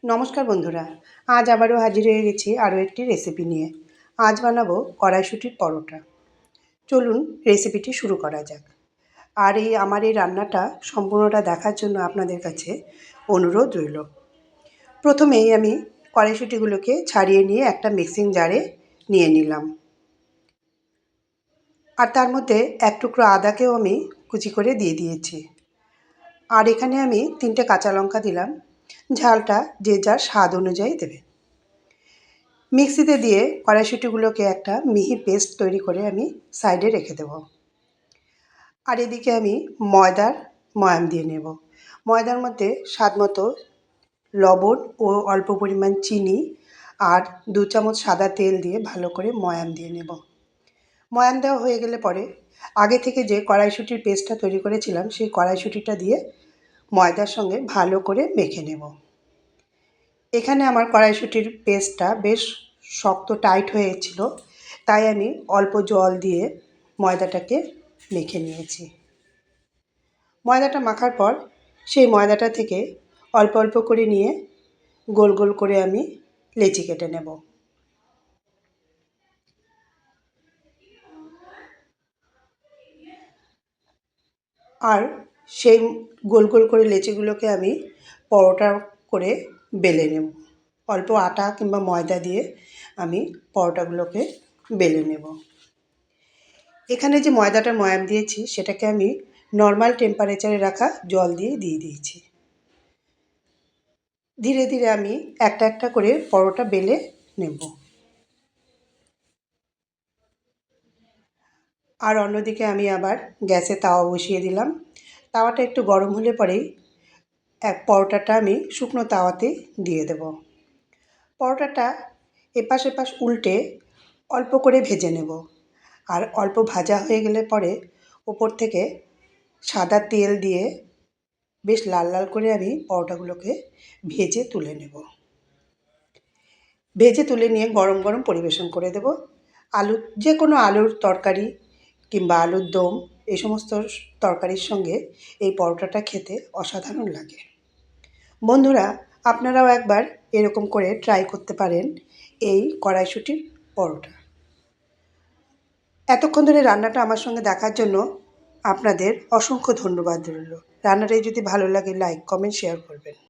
নমস্কার বন্ধুরা, আজ আবারও হাজির হয়ে গেছি আরও একটি রেসিপি নিয়ে। আজ বানাবো কড়াইশুঁটির পরোটা। চলুন রেসিপিটি শুরু করা যাক। আর আমার এই রান্নাটা সম্পূর্ণটা দেখার জন্য আপনাদের কাছে অনুরোধ রইল। প্রথমেই আমি কড়াইশুঁটিগুলোকে ছাড়িয়ে নিয়ে একটা মিক্সিং জারে নিয়ে নিলাম। আর তার মধ্যে এক টুকরো আদাকেও আমি কুচি করে দিয়ে দিয়েছি। আর এখানে আমি 3টে কাঁচা লঙ্কা দিলাম। ঝালটা যে যার স্বাদ অনুযায়ী দেবেন। মিক্সিতে দিয়ে কড়াইশুঁটিগুলোকে একটা মিহি পেস্ট তৈরি করে আমি সাইডে রেখে দেব। আর এদিকে আমি ময়দার ময়াম দিয়ে নেব। ময়দার মধ্যে স্বাদ মতো লবণ ও অল্প পরিমাণ চিনি আর 2 চামচ সাদা তেল দিয়ে ভালো করে ময়াম দিয়ে নেব। ময়াম দেওয়া হয়ে গেলে পরে আগে থেকে যে কড়াইশুঁটির পেস্টটা তৈরি করেছিলাম সেই কড়াইশুঁটিটা দিয়ে ময়দার সঙ্গে ভালো করে মেখে নেব। এখানে আমার কড়াইশুঁটির পেস্টটা বেশ শক্ত টাইট হয়েছিল, তাই আমি অল্প জল দিয়ে ময়দাটাকে মেখে নিয়েছি। ময়দাটা মাখার পর সেই ময়দাটা থেকে অল্প অল্প করে নিয়ে গোল গোল করে আমি লেচি কেটে নেব। আর সেই গোল গোল করে লেচিগুলোকে আমি পরোটা করে বেলে নেব। অল্প আটা কিংবা ময়দা দিয়ে আমি পরোটাগুলোকে বেলে নেব। এখানে যে ময়দাটার ময়াম দিয়েছি সেটাকে আমি নর্মাল টেম্পারেচারে রাখা জল দিয়ে দিয়েছি। ধীরে ধীরে আমি একটা একটা করে পরোটা বেলে নেব। আর অন্যদিকে আমি আবার গ্যাসে তাওয়া বসিয়ে দিলাম। তাওয়াটা একটু গরম হলে পরেই পরোটাটা আমি শুকনো তাওয়াতে দিয়ে দেব। পরোটাটা এপাশ এপাশ উল্টে অল্প করে ভেজে নেব। আর অল্প ভাজা হয়ে গেলে পরে ওপর থেকে সাদা তেল দিয়ে বেশ লাল লাল করে আমি পরোটাগুলোকে ভেজে তুলে নেব। ভেজে তুলে নিয়ে গরম গরম পরিবেশন করে দেব। যে কোনো আলুর তরকারি কিংবা আলুর দম এই সমস্ত তরকারির সঙ্গে এই পরোটাটা খেতে অসাধারণ লাগে। বন্ধুরা, আপনারাও একবার এরকম করে ট্রাই করতে পারেন এই কড়াইশুঁটির পরোটা। এতক্ষণ ধরে রান্নাটা আমার সঙ্গে দেখার জন্য আপনাদের অসংখ্য ধন্যবাদ রইল। রান্নাটাই যদি ভালো লাগে লাইক, কমেন্ট, শেয়ার করবেন।